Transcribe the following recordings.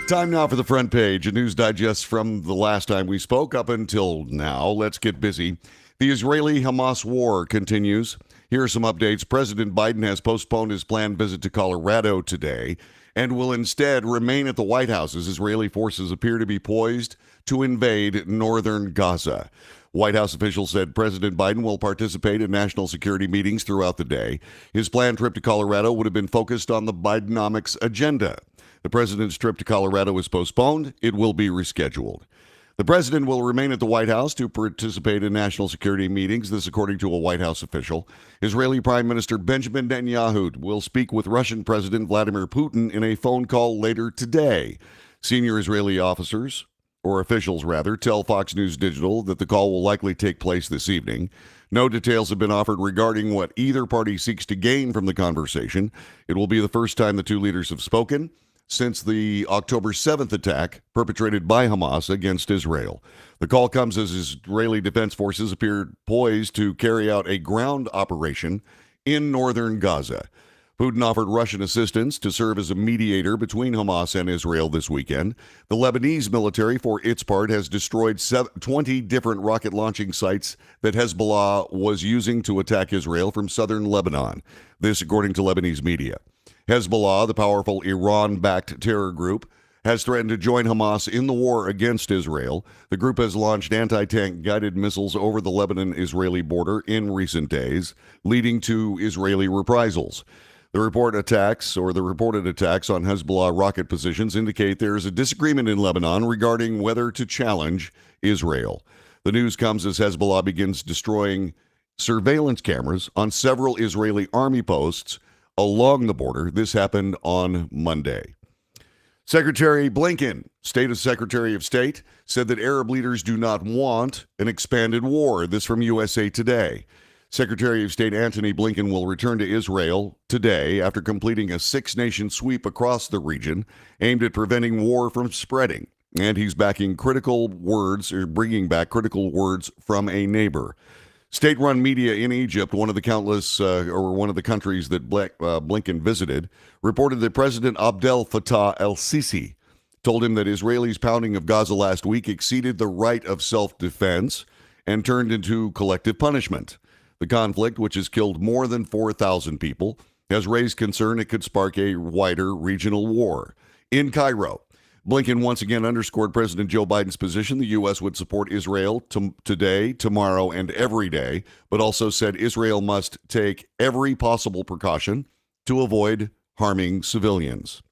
Time now for the front page, a news digest from the last time we spoke up until now. Let's get busy. The Israeli-Hamas war continues. Here are some updates. President Biden has postponed his planned visit to Colorado today and will instead remain at the White House as Israeli forces appear to be poised to invade northern Gaza. White House officials said President Biden will participate in national security meetings throughout the day. His planned trip to Colorado would have been focused on the Bidenomics agenda. The president's trip to Colorado is postponed. It will be rescheduled. The president will remain at the White House to participate in national security meetings, this according to a White House official. Israeli Prime Minister Benjamin Netanyahu will speak with Russian President Vladimir Putin in a phone call later today. Senior Israeli officers, or officials rather, tell Fox News Digital that the call will likely take place this evening. No details have been offered regarding what either party seeks to gain from the conversation. It will be the first time the two leaders have spoken since the October 7th attack perpetrated by Hamas against Israel. The call comes as Israeli Defense Forces appeared poised to carry out a ground operation in northern Gaza. Putin offered Russian assistance to serve as a mediator between Hamas and Israel this weekend. The Lebanese military, for its part, has destroyed 20 different rocket launching sites that Hezbollah was using to attack Israel from southern Lebanon. This, according to Lebanese media. Hezbollah, the powerful Iran-backed terror group, has threatened to join Hamas in the war against Israel. The group has launched anti-tank guided missiles over the Lebanon-Israeli border in recent days, leading to Israeli reprisals. The reported attacks on Hezbollah rocket positions indicate there is a disagreement in Lebanon regarding whether to challenge Israel. The news comes as Hezbollah begins destroying surveillance cameras on several Israeli army posts along the border. This happened on Monday. Secretary Blinken, Secretary of State, said that Arab leaders do not want an expanded war. This from USA Today. Secretary of State Antony Blinken will return to Israel today after completing a six-nation sweep across the region aimed at preventing war from spreading. And he's bringing back critical words from a neighbor. State-run media in Egypt, one of the countries that Blinken visited, reported that President Abdel Fattah el-Sisi told him that Israelis' pounding of Gaza last week exceeded the right of self-defense and turned into collective punishment. The conflict, which has killed more than 4,000 people, has raised concern it could spark a wider regional war. In Cairo, Blinken once again underscored President Joe Biden's position the U.S. would support Israel today, tomorrow, and every day, but also said Israel must take every possible precaution to avoid harming civilians.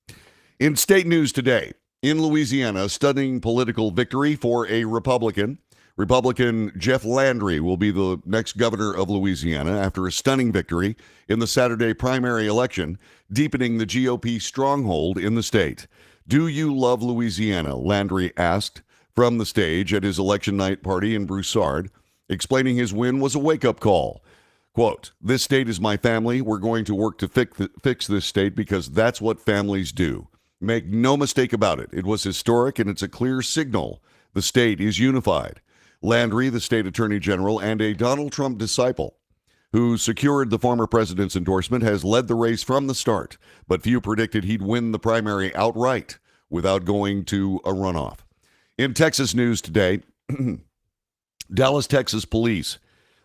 In state news today, in Louisiana, stunning political victory for a Republican. Republican Jeff Landry will be the next governor of Louisiana after a stunning victory in the Saturday primary election, deepening the GOP stronghold in the state. Do you love Louisiana? Landry asked from the stage at his election night party in Broussard, explaining his win was a wake-up call. Quote, "This state is my family. We're going to work to fix this state because that's what families do. Make no mistake about it. It was historic and it's a clear signal. The state is unified." Landry, the state attorney general and a Donald Trump disciple who secured the former president's endorsement, has led the race from the start, but few predicted he'd win the primary outright without going to a runoff. In Texas news today, Dallas, Texas police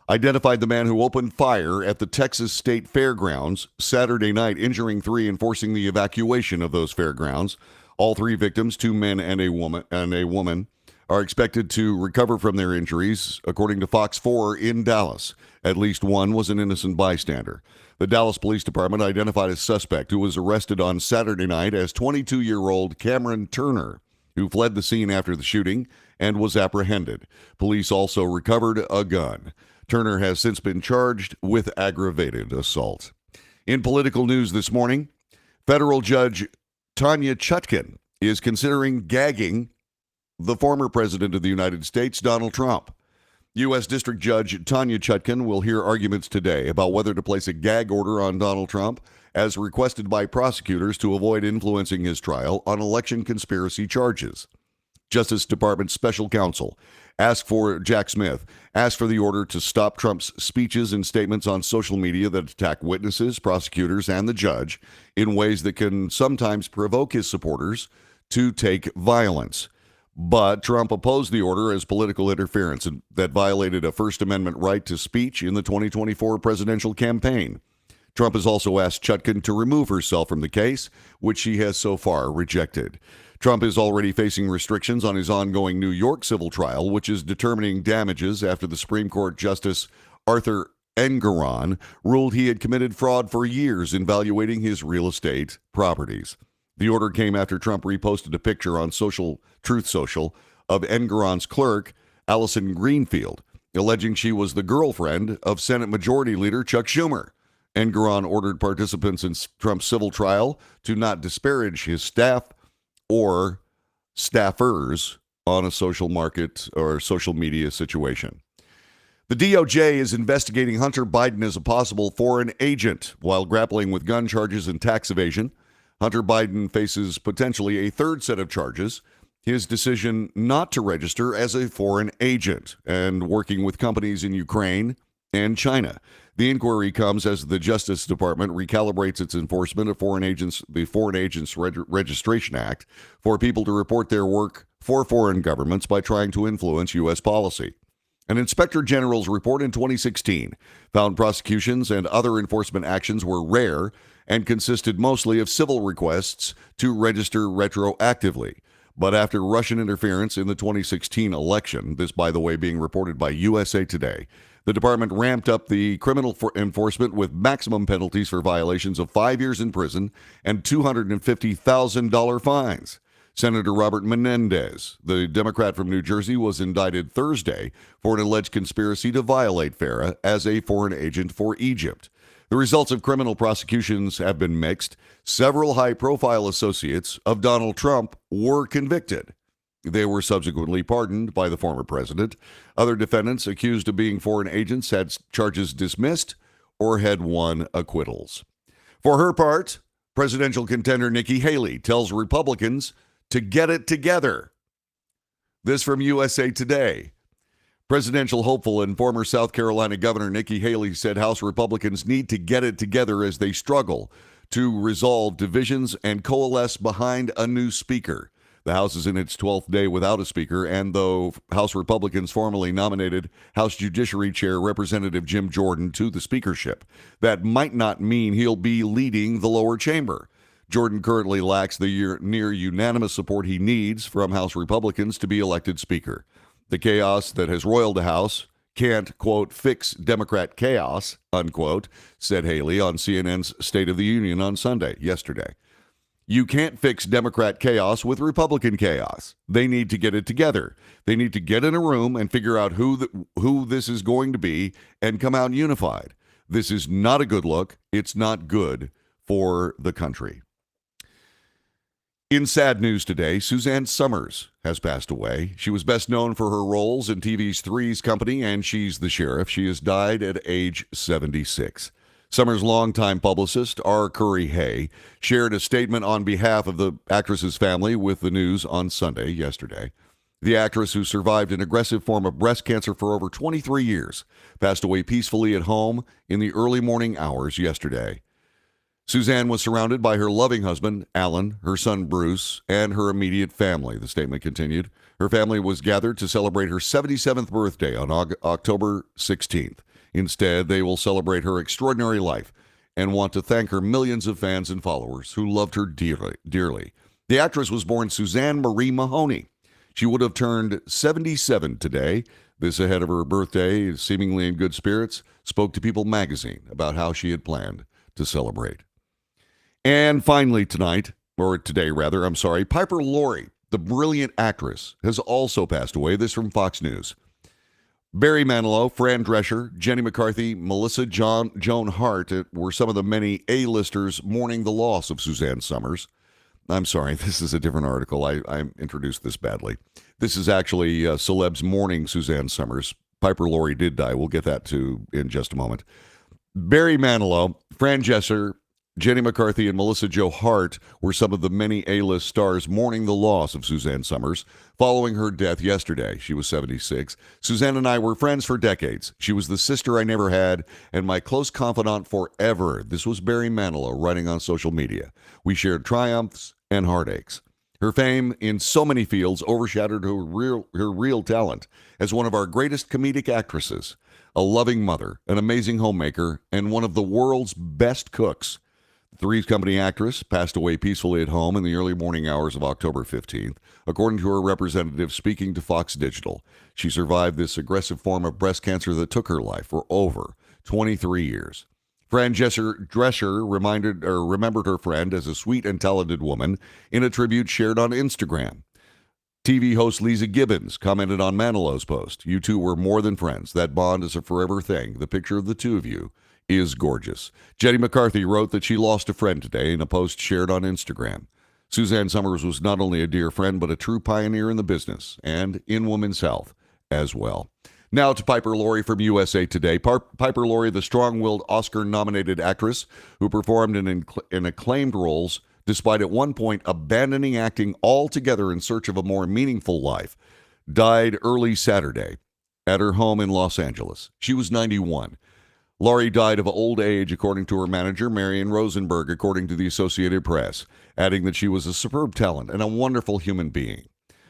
identified the man who opened fire at the Texas State Fairgrounds Saturday night, injuring 3 and forcing the evacuation of those fairgrounds. All 3 victims, 2 men and a woman, are expected to recover from their injuries, according to Fox 4 in Dallas. At least one was an innocent bystander. The Dallas Police Department identified a suspect who was arrested on Saturday night as 22-year-old Cameron Turner, who fled the scene after the shooting and was apprehended. Police also recovered a gun. Turner has since been charged with aggravated assault. In political news this morning, federal judge Tanya Chutkan is considering gagging the former president of the United States, Donald Trump. U.S. District Judge Tanya Chutkan will hear arguments today about whether to place a gag order on Donald Trump as requested by prosecutors to avoid influencing his trial on election conspiracy charges. Justice Department Special Counsel Jack Smith asked for the order to stop Trump's speeches and statements on social media that attack witnesses, prosecutors, and the judge in ways that can sometimes provoke his supporters to take violence. But Trump opposed the order as political interference that violated a First Amendment right to speech in the 2024 presidential campaign. Trump has also asked Chutkan to remove herself from the case, which she has so far rejected. Trump is already facing restrictions on his ongoing New York civil trial, which is determining damages after the Supreme Court Justice Arthur Engoron ruled he had committed fraud for years in valuating his real estate properties. The order came after Trump reposted a picture on Truth Social of Engoron's clerk, Allison Greenfield, alleging she was the girlfriend of Senate Majority Leader Chuck Schumer. Engoron ordered participants in Trump's civil trial to not disparage his staff or staffers on a social market or social media situation. The DOJ is investigating Hunter Biden as a possible foreign agent while grappling with gun charges and tax evasion. Hunter Biden faces potentially a third set of charges: his decision not to register as a foreign agent and working with companies in Ukraine and China. The inquiry comes as the Justice Department recalibrates its enforcement of the Foreign Agents Registration Act for people to report their work for foreign governments by trying to influence U.S. policy. An Inspector General's report in 2016 found prosecutions and other enforcement actions were rare and consisted mostly of civil requests to register retroactively. But after Russian interference in the 2016 election, this, by the way, being reported by USA Today, the department ramped up the criminal enforcement with maximum penalties for violations of 5 years in prison and $250,000 fines. Senator Robert Menendez, the Democrat from New Jersey, was indicted Thursday for an alleged conspiracy to violate FARA as a foreign agent for Egypt. The results of criminal prosecutions have been mixed. Several high-profile associates of Donald Trump were convicted. They were subsequently pardoned by the former president. Other defendants accused of being foreign agents had charges dismissed or had won acquittals. For her part, presidential contender Nikki Haley tells Republicans to get it together. This from USA Today. Presidential hopeful and former South Carolina Governor Nikki Haley said House Republicans need to get it together as they struggle to resolve divisions and coalesce behind a new speaker. The House is in its 12th day without a speaker, and though House Republicans formally nominated House Judiciary Chair Representative Jim Jordan to the speakership, that might not mean he'll be leading the lower chamber. Jordan currently lacks the near unanimous support he needs from House Republicans to be elected speaker. The chaos that has roiled the House can't, quote, fix Democrat chaos, unquote, said Haley on CNN's State of the Union on yesterday. You can't fix Democrat chaos with Republican chaos. They need to get it together. They need to get in a room and figure out who this is going to be and come out unified. This is not a good look. It's not good for the country. In sad news today, Suzanne Summers has passed away. She was best known for her roles in TV's Three's Company and She's the Sheriff. She has died at age 76. Summers' longtime publicist, R. Curry Hay, shared a statement on behalf of the actress's family with the news on yesterday. The actress, who survived an aggressive form of breast cancer for over 23 years, passed away peacefully at home in the early morning hours yesterday. Suzanne was surrounded by her loving husband, Alan, her son, Bruce, and her immediate family, the statement continued. Her family was gathered to celebrate her 77th birthday on October 16th. Instead, they will celebrate her extraordinary life and want to thank her millions of fans and followers who loved her dearly. The actress was born Suzanne Marie Mahoney. She would have turned 77 today. This ahead of her birthday, seemingly in good spirits, spoke to People magazine about how she had planned to celebrate. And finally today, Piper Laurie, the brilliant actress, has also passed away. This from Fox News. Barry Manilow, Fran Drescher, Jenny McCarthy, Melissa Joan Hart were some of the many A-listers mourning the loss of Suzanne Summers. I'm sorry, this is a different article. I introduced this badly. This is actually celebs mourning Suzanne Summers. Piper Laurie did die. We'll get that to in just a moment. Barry Manilow, Fran Drescher, Jenny McCarthy, and Melissa Jo Hart were some of the many A-list stars mourning the loss of Suzanne Summers following her death yesterday. She was 76. Suzanne and I were friends for decades. She was the sister I never had and my close confidant forever. This was Barry Manilow writing on social media. We shared triumphs and heartaches. Her fame in so many fields overshadowed her real talent as one of our greatest comedic actresses, a loving mother, an amazing homemaker, and one of the world's best cooks. The Three's Company actress passed away peacefully at home in the early morning hours of October 15th, according to her representative speaking to Fox Digital. She survived this aggressive form of breast cancer that took her life for over 23 years. Fran Drescher remembered her friend as a sweet and talented woman in a tribute shared on Instagram. TV host Lisa Gibbons commented on Manilow's post, "You two were more than friends. That bond is a forever thing. The picture of the two of you is gorgeous." Jenny McCarthy wrote that she lost a friend today in a post shared on Instagram. Suzanne Summers was not only a dear friend, but a true pioneer in the business and in women's health as well. Now to Piper Laurie from USA Today. Piper Laurie, the strong-willed Oscar-nominated actress who performed in acclaimed roles despite at one point abandoning acting altogether in search of a more meaningful life, died early Saturday at her home in Los Angeles. She was 91. Laurie died of old age, according to her manager, Marion Rosenberg, according to the Associated Press, adding that she was a superb talent and a wonderful human being.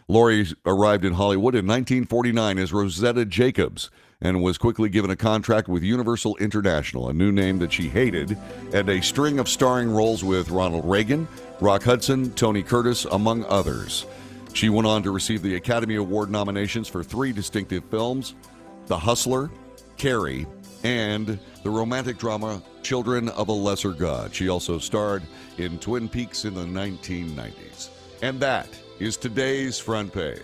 Laurie arrived in Hollywood in 1949 as Rosetta Jacobs and was quickly given a contract with Universal International, a new name that she hated, and a string of starring roles with Ronald Reagan, Rock Hudson, Tony Curtis, among others. She went on to receive the Academy Award nominations for 3 distinctive films: The Hustler, Carrie, and the romantic drama Children of a Lesser God. She also starred in Twin Peaks in the 1990s. And that is today's front page.